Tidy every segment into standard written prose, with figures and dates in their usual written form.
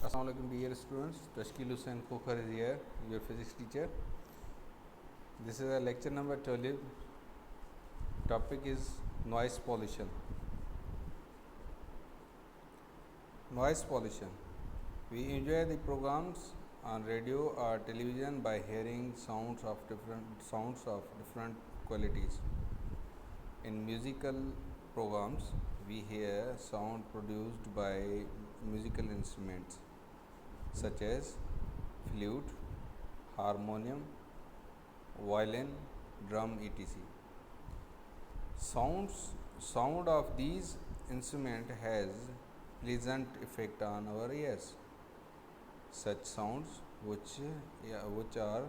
Assalamu alaikum dear students. Tashkil Hussain Khokhar is here, your physics teacher. This is a lecture number 12. Topic is noise pollution. Noise pollution. We enjoy the programs on radio or television by hearing sounds of different qualities. In musical programs, we hear sound produced by musical instruments such as flute, harmonium, violin, drum, etc. Sound of these instruments has pleasant effect on our ears. Such sounds which are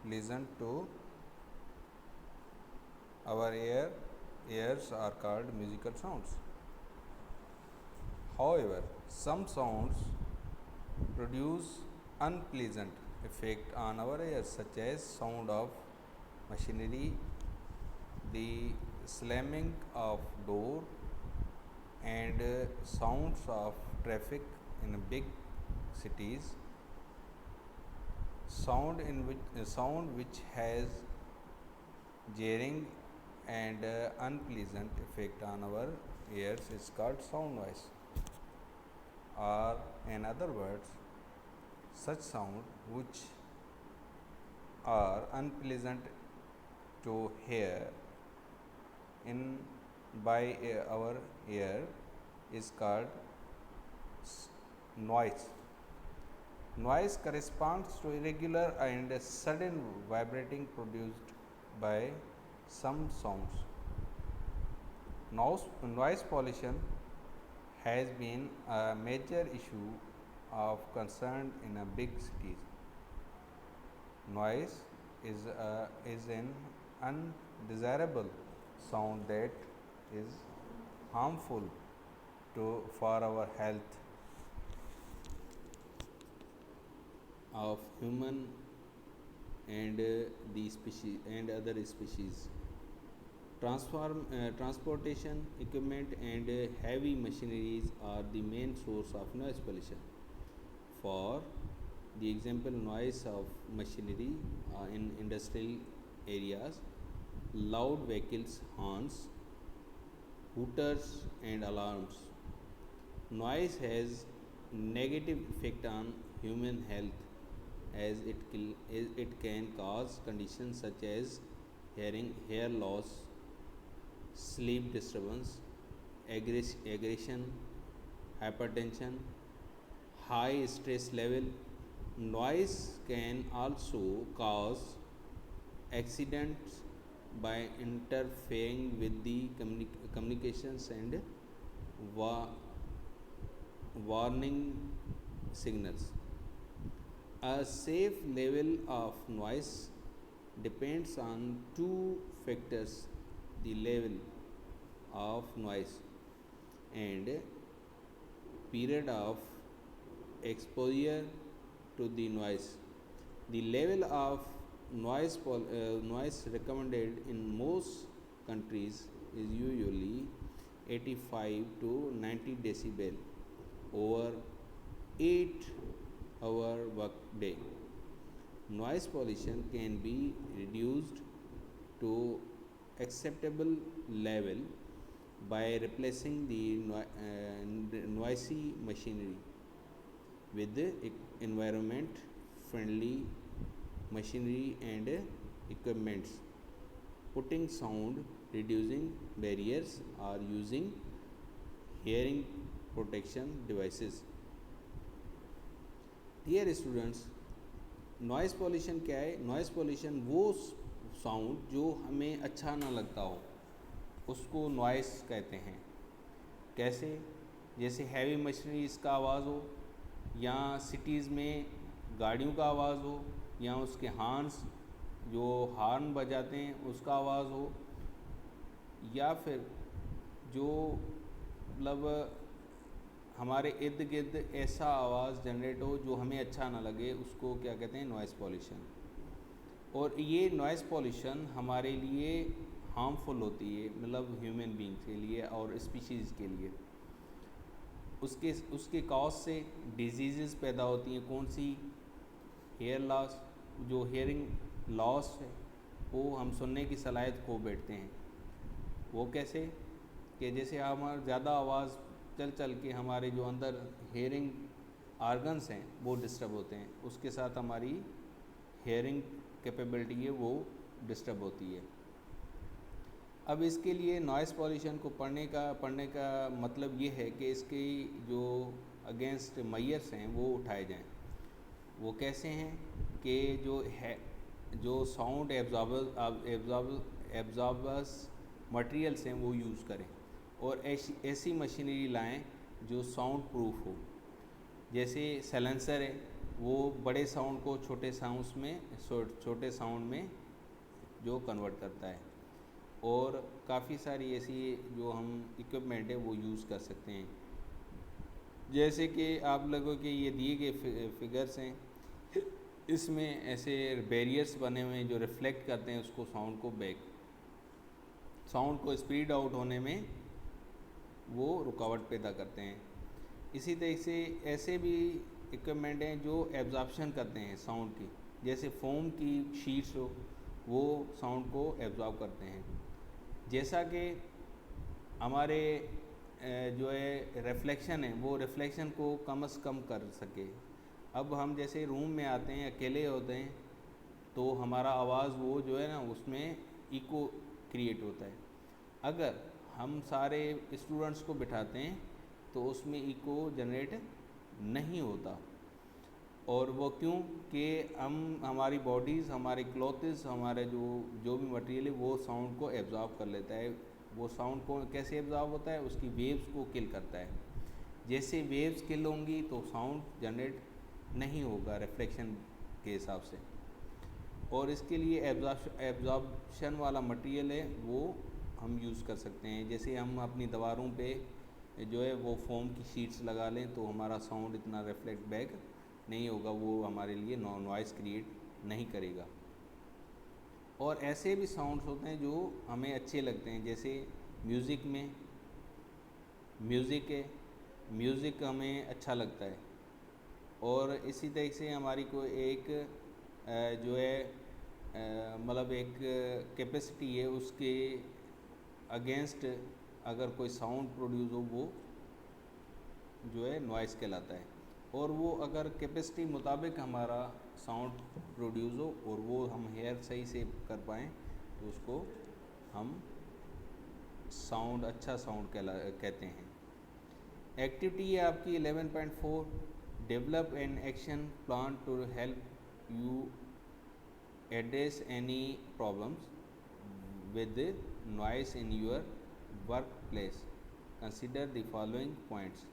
pleasant to our ears are called musical sounds. However, some sounds produce unpleasant effect on our ears, such as sound of machinery, the slamming of door, and sounds of traffic in big cities. Sound which has jarring and unpleasant effect on our ears is called sound noise. Or in other words, such sound which are unpleasant to hear in by our ear is called noise. Noise corresponds to irregular and sudden vibrating produced by some sounds. Noise pollution has been a major issue of concern in a big cities. Noise is an undesirable sound that is harmful for our health of human and the species and other species. Transportation equipment and heavy machineries are the main source of noise pollution. For the example, noise of machinery in industrial areas, loud vehicles horns, hooters and alarms. Noise has negative effect on human health as it can cause conditions such as hair loss, sleep disturbance, aggression, hypertension, high stress level. Noise can also cause accidents by interfering with the communications and warning signals. A safe level of noise depends on two factors: the level of noise and period of exposure to the noise. The level of noise recommended in most countries is usually 85 to 90 decibel over 8-hour workday. Noise pollution can be reduced to acceptable level by replacing the noisy machinery with the environment friendly machinery and equipments, putting sound reducing barriers or using hearing protection devices. Dear students, noise pollution क्या है? Noise pollution वो sound जो हमें अच्छा ना लगता हो उसको नॉइस कहते हैं. कैसे? जैसे हैवी मशीनरीज का आवाज़ हो, या सिटीज़ में गाड़ियों का आवाज़ हो, या उसके हॉर्न्स जो हॉर्न बजाते हैं उसका आवाज़ हो, या फिर जो मतलब हमारे इर्द गिर्द ऐसा आवाज़ जनरेट हो जो हमें अच्छा ना लगे, उसको क्या कहते हैं? Noise pollution. और ये नॉइज़ पॉल्यूशन हमारे लिए हार्मफुल होती है, मतलब ह्यूमन बींग्स के लिए और स्पीशीज़ के लिए. उसके कॉज से डिजीज़ पैदा होती हैं। कौन सी? Hair loss. जो हेयरिंग लॉस है वो हम सुनने की सलाहियत खो बैठते हैं। वो कैसे? कि जैसे हमारा ज़्यादा आवाज़ चल चल के हमारे जो अंदर हेयरिंग आर्गन्स हैं वो डिस्टर्ब होते हैं, उसके साथ हमारी हेयरिंग कैपेबिलिटी है वो डिस्टर्ब होती है। अब इसके लिए नॉइज़ पॉल्यूशन को पढ़ने का मतलब ये है कि इसके जो अगेंस्ट मेजर्स हैं वो उठाए जाएं। वो कैसे हैं? कि जो साउंड एब्जॉर्बर्स मटेरियल्स हैं वो यूज़ करें, और ऐसी मशीनरी लाएं जो साउंड प्रूफ हो। जैसे साइलेंसर है, वो बड़े साउंड को छोटे साउंड में जो कन्वर्ट करता है। और काफ़ी सारी ऐसी जो हम इक्विपमेंट है वो यूज़ कर सकते हैं। जैसे कि आप लोगों के ये दिए गए फिगर्स हैं, इसमें ऐसे बैरियर्स बने हुए हैं जो रिफ्लेक्ट करते हैं उसको साउंड को स्पीड आउट होने में वो रुकावट पैदा करते हैं। इसी तरह से ऐसे भी इक्विपमेंट हैं जो एब्जॉर्प्शन करते हैं साउंड की, जैसे फोम की शीट्स हो वो साउंड को एब्जॉर्ब करते हैं। जैसा कि हमारे जो है रिफ्लेक्शन है वो रिफ्लेक्शन को कम से कम कर सके। अब हम जैसे रूम में आते हैं, अकेले होते हैं, तो हमारा आवाज़ वो जो है ना उसमें इको क्रिएट होता है। अगर हम सारे स्टूडेंट्स को बिठाते हैं तो उसमें इको जनरेट नहीं होता। और वो क्यों? कि हमारी बॉडीज़, हमारे क्लॉथ्स, हमारे जो भी मटेरियल है वो साउंड को एब्जॉर्ब कर लेता है। वो साउंड को कैसे एब्जॉर्ब होता है? उसकी वेव्स को किल करता है। जैसे वेव्स किल होंगी तो साउंड जनरेट नहीं होगा रिफ्लेक्शन के हिसाब से। और इसके लिए एब्जॉर्प्शन वाला मटेरियल है वो हम यूज़ कर सकते हैं। जैसे हम अपनी दीवारों पे जो है वो फोम की शीट्स लगा लें तो हमारा साउंड इतना रिफ्लेक्ट बैक नहीं होगा, वो हमारे लिए नॉइज़ क्रिएट नहीं करेगा। और ऐसे भी साउंड्स होते हैं जो हमें अच्छे लगते हैं, जैसे म्यूज़िक हमें अच्छा लगता है। और इसी तरह से हमारी को एक जो है मतलब एक कैपेसिटी है, उसके अगेंस्ट अगर कोई साउंड प्रोड्यूस हो वो जो है नॉइज़ कहलाता है। और वो अगर कैपेसिटी मुताबिक हमारा साउंड प्रोड्यूस हो और वो हम हेयर सही से कर पाएँ तो उसको हम अच्छा साउंड कहते हैं। एक्टिविटी है आपकी 11.4, develop an action plan to help you address any problems with noise in your work place. Consider the following points.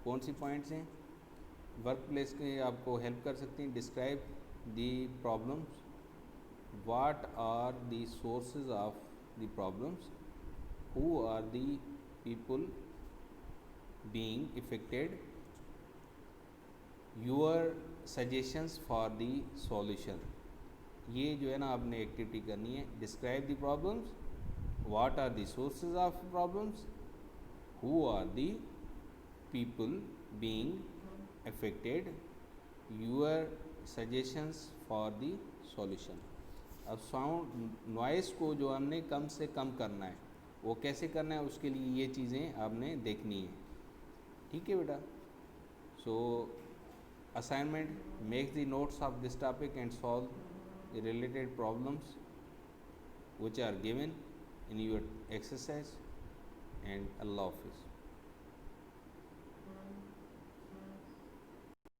कौन सी पॉइंट्स हैं? वर्क प्लेस के आपको हेल्प कर सकती हैं। Describe the problems, what are the sources of the problems, who are the people being affected, your suggestions for the solution. ये जो है ना आपने एक्टिविटी करनी है। Describe the problems, what are the sources of problems, who are the people being affected, your suggestions for the solution। अब sound noise को जो हमने कम से कम करना है वो कैसे करना है, उसके लिए ये चीज़ें आपने देखनी है। ठीक है बेटा। So assignment, make the notes of this topic and solve the related problems which are given in your exercise, and Allah Hafiz।